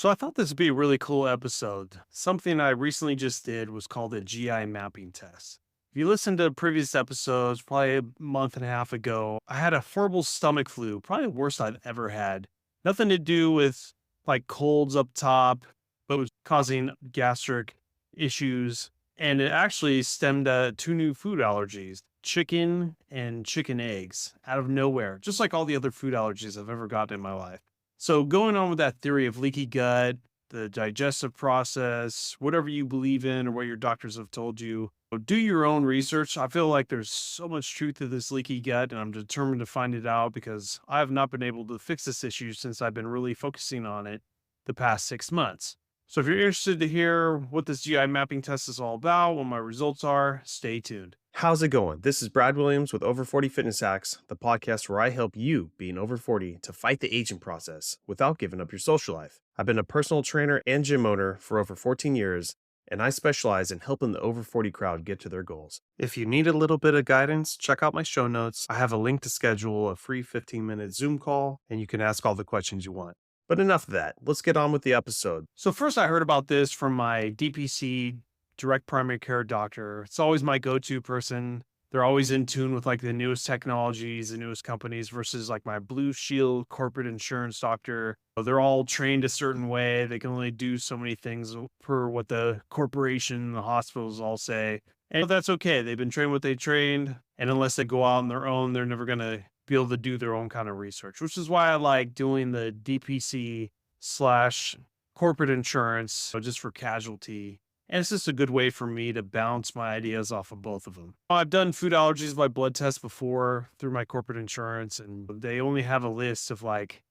So I thought this would be a really cool episode. Something I recently just did was called a GI mapping test. If you listen to previous episodes, probably a month and a half ago, I had a horrible stomach flu, probably the worst I've ever had. Nothing to do with like colds up top, but was causing gastric issues. And it actually stemmed two new food allergies, chicken and chicken eggs, out of nowhere, just like all the other food allergies I've ever gotten in my life. So going on with that theory of leaky gut, the digestive process, whatever you believe in or what your doctors have told you, do your own research. I feel like there's so much truth to this leaky gut, and I'm determined to find it out because I have not been able to fix this issue since I've been really focusing on it the past 6 months. So if you're interested to hear what this GI mapping test is all about, what my results are, stay tuned. How's it going? This is Brad Williams with Over 40 Fitness Hacks, the podcast where I help you, being over 40, to fight the aging process without giving up your social life. I've been a personal trainer and gym owner for over 14 years, and I specialize in helping the over 40 crowd get to their goals. If you need a little bit of guidance, check out my show notes. I have a link to schedule a free 15-minute Zoom call, and you can ask all the questions you want. But enough of that. Let's get on with the episode. So first I heard about this from my DPC direct primary care doctor. It's always my go-to person. They're always in tune with like the newest technologies, the newest companies versus like my Blue Shield corporate insurance doctor. They're all trained a certain way. They can only do so many things per what the corporation, the hospitals all say. And that's okay. They've been trained what they trained. And unless they go out on their own, they're never going to be able to do their own kind of research, which is why I like doing the DPC slash corporate insurance, so just for casualty. And it's just a good way for me to bounce my ideas off of both of them. I've done food allergies by blood test before through my corporate insurance, and they only have a list of like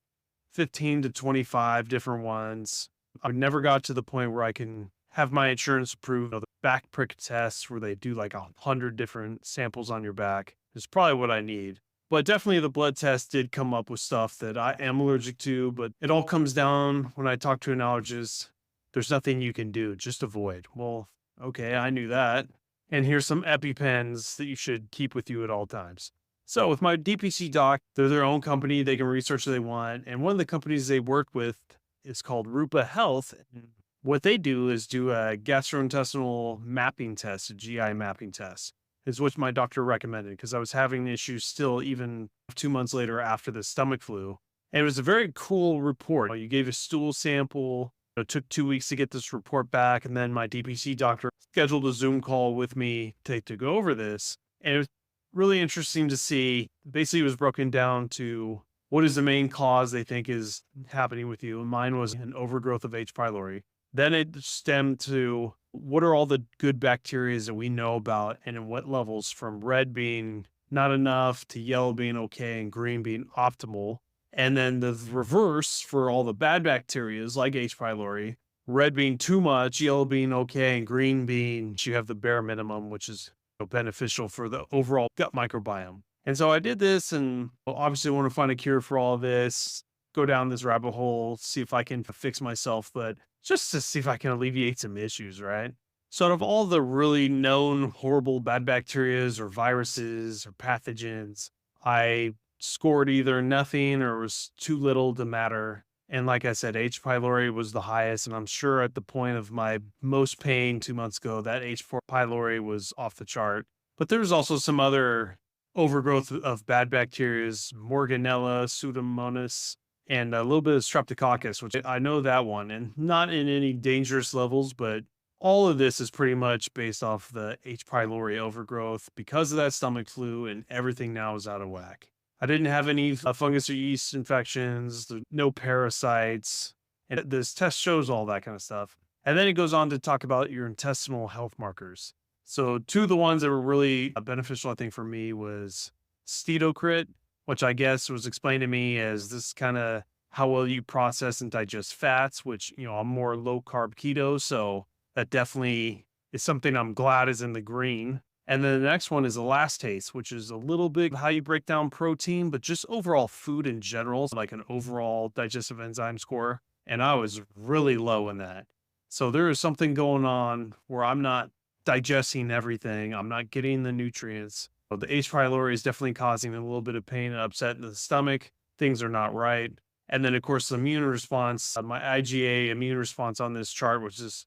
15 to 25 different ones. I never got to the point where I can have my insurance approve the back prick tests where they do like 100 different samples on your back. Is probably what I need. But definitely the blood test did come up with stuff that I am allergic to, but it all comes down when I talk to an allergist. There's nothing you can do, just avoid. Well, okay, I knew that. And here's some EpiPens that you should keep with you at all times. So with my DPC doc, they're their own company. They can research what they want. And one of the companies they work with is called Rupa Health. And what they do is do a gastrointestinal mapping test, a GI mapping test, is what my doctor recommended because I was having issues still even 2 months later after the stomach flu. And it was a very cool report. You gave a stool sample. It took 2 weeks to get this report back. And then my DPC doctor scheduled a Zoom call with me to go over this. And it was really interesting to see. Basically, it was broken down to what is the main cause they think is happening with you. And mine was an overgrowth of H. pylori. Then it stemmed to what are all the good bacteria that we know about and in what levels, from red being not enough to yellow being okay and green being optimal. And then the reverse for all the bad bacteria like H. pylori, red being too much, yellow being okay, and green being you have the bare minimum, which is beneficial for the overall gut microbiome. And so I did this and obviously want to find a cure for all of this, go down this rabbit hole, see if I can fix myself, but just to see if I can alleviate some issues, right? So out of all the really known horrible bad bacterias or viruses or pathogens, I scored either nothing or was too little to matter. And like I said, H. pylori was the highest. And I'm sure at the point of my most pain 2 months ago, that H. pylori was off the chart. But there's also some other overgrowth of bad bacteria, Morganella, Pseudomonas, and a little bit of Streptococcus, which I know that one, and not in any dangerous levels, but all of this is pretty much based off the H. pylori overgrowth because of that stomach flu, and everything now is out of whack. I didn't have any fungus or yeast infections, no parasites, and this test shows all that kind of stuff. And then it goes on to talk about your intestinal health markers. So two of the ones that were really beneficial, I think, for me was Stedocrit, which I guess was explained to me as this kind of how well you process and digest fats, which, I'm more low carb keto. So that definitely is something I'm glad is in the green. And then the next one is elastase, which is a little bit how you break down protein, but just overall food in general, like an overall digestive enzyme score. And I was really low in that. So there is something going on where I'm not digesting everything. I'm not getting the nutrients. The H. pylori is definitely causing a little bit of pain and upset in the stomach. Things are not right. And then, of course, the immune response, my IgA immune response on this chart, which is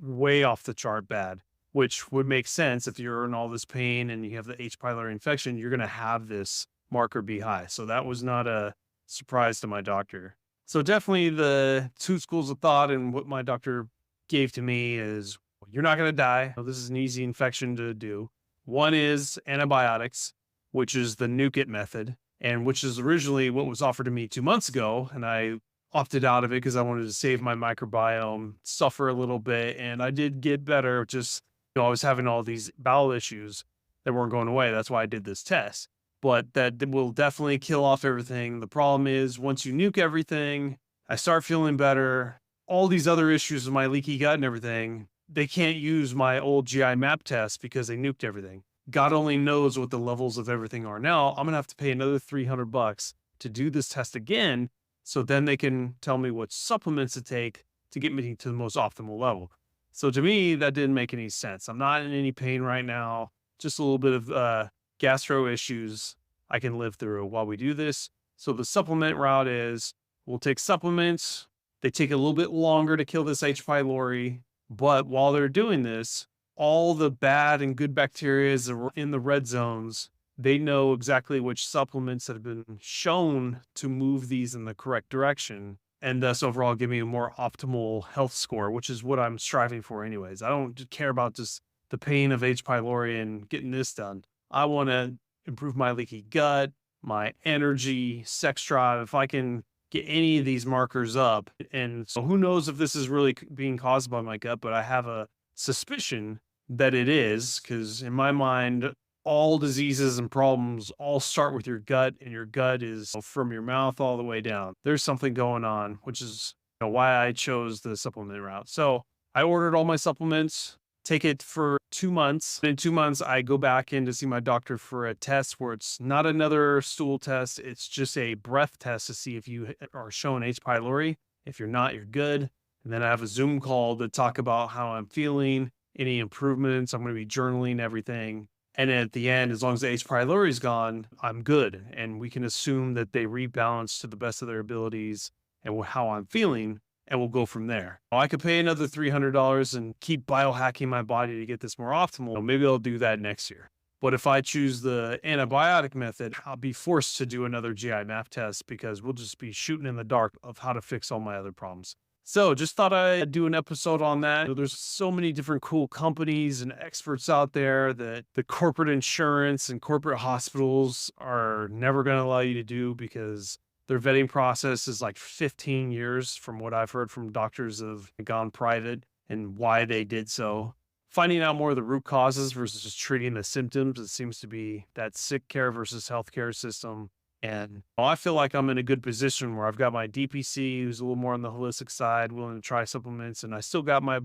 way off the chart bad, which would make sense if you're in all this pain and you have the H. pylori infection, you're going to have this marker be high. So that was not a surprise to my doctor. So definitely the two schools of thought and what my doctor gave to me is you're not going to die. This is an easy infection to do. One is antibiotics, which is the nuke it method, and which is originally what was offered to me 2 months ago. And I opted out of it because I wanted to save my microbiome, suffer a little bit. And I did get better. Just, I was having all these bowel issues that weren't going away. That's why I did this test. But that will definitely kill off everything. The problem is once you nuke everything, I start feeling better. All these other issues with my leaky gut and everything, they can't use my old GI map test because they nuked everything. God only knows what the levels of everything are now. I'm going to have to pay another $300 to do this test again. So then they can tell me what supplements to take to get me to the most optimal level. So to me, that didn't make any sense. I'm not in any pain right now, just a little bit of gastro issues I can live through while we do this. So the supplement route is we'll take supplements. They take a little bit longer to kill this H. pylori, but while they're doing this, all the bad and good bacteria that are in the red zones, they know exactly which supplements that have been shown to move these in the correct direction and thus overall give me a more optimal health score, which is what I'm striving for anyways. I don't care about just the pain of H. pylori and getting this done. I want to improve my leaky gut, my energy, sex drive. If I can get any of these markers up, and so who knows if this is really being caused by my gut, but I have a suspicion that it is, because in my mind, all diseases and problems all start with your gut, and your gut is from your mouth all the way down. There's something going on, which is why I chose the supplement route. So I ordered all my supplements, take it for 2 months. In 2 months, I go back in to see my doctor for a test where it's not another stool test. It's just a breath test to see if you are showing H. pylori. If you're not, you're good. And then I have a Zoom call to talk about how I'm feeling, any improvements. I'm going to be journaling everything. And at the end, as long as the H. pylori is gone, I'm good. And we can assume that they rebalance to the best of their abilities and how I'm feeling, and we'll go from there. I could pay another $300 and keep biohacking my body to get this more optimal. Maybe I'll do that next year. But if I choose the antibiotic method, I'll be forced to do another GI map test because we'll just be shooting in the dark of how to fix all my other problems. So just thought I'd do an episode on that. There's so many different cool companies and experts out there that the corporate insurance and corporate hospitals are never going to allow you to do because their vetting process is like 15 years from what I've heard from doctors that have gone private and why they did so. Finding out more of the root causes versus just treating the symptoms. It seems to be that sick care versus healthcare system. And I feel like I'm in a good position where I've got my DPC, who's a little more on the holistic side, willing to try supplements. And I still got my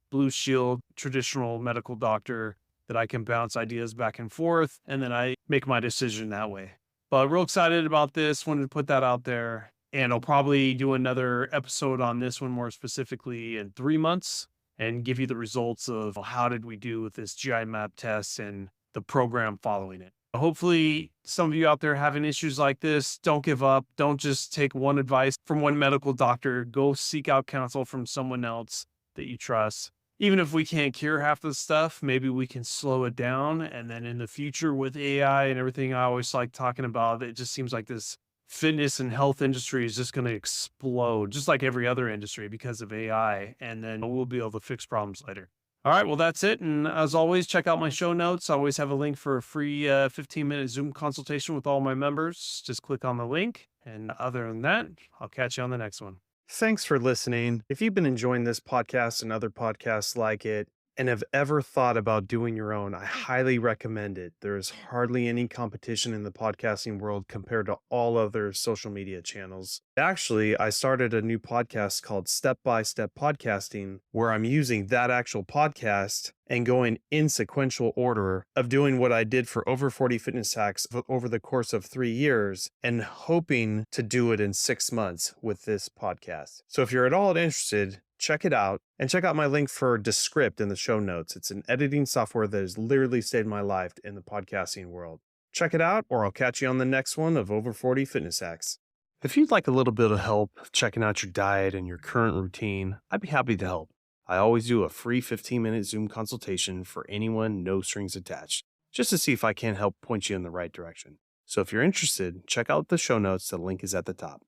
Blue Shield traditional medical doctor that I can bounce ideas back and forth. And then I make my decision that way. But real excited about this. Wanted to put that out there. And I'll probably do another episode on this one more specifically in 3 months and give you the results of how did we do with this GI map test and the program following it. Hopefully, some of you out there having issues like this, don't give up. Don't just take one advice from one medical doctor. Go seek out counsel from someone else that you trust. Even if we can't cure half the stuff, maybe we can slow it down. And then in the future with AI and everything I always like talking about, it just seems like this fitness and health industry is just going to explode, just like every other industry because of AI. And then we'll be able to fix problems later. All right, well, that's it. And as always, check out my show notes. I always have a link for a free 15-minute Zoom consultation with all my members. Just click on the link. And other than that, I'll catch you on the next one. Thanks for listening. If you've been enjoying this podcast and other podcasts like it, and have ever thought about doing your own, I highly recommend it. There is hardly any competition in the podcasting world compared to all other social media channels. Actually, I started a new podcast called Step by Step Podcasting, where I'm using that actual podcast and going in sequential order of doing what I did for Over 40 Fitness Hacks over the course of 3 years and hoping to do it in 6 months with this podcast. So if you're at all interested, check it out and check out my link for Descript in the show notes. It's an editing software that has literally saved my life in the podcasting world. Check it out, or I'll catch you on the next one of Over 40 Fitness Hacks. If you'd like a little bit of help checking out your diet and your current routine, I'd be happy to help. I always do a free 15-minute Zoom consultation for anyone, no strings attached, just to see if I can help point you in the right direction. So if you're interested, check out the show notes. The link is at the top.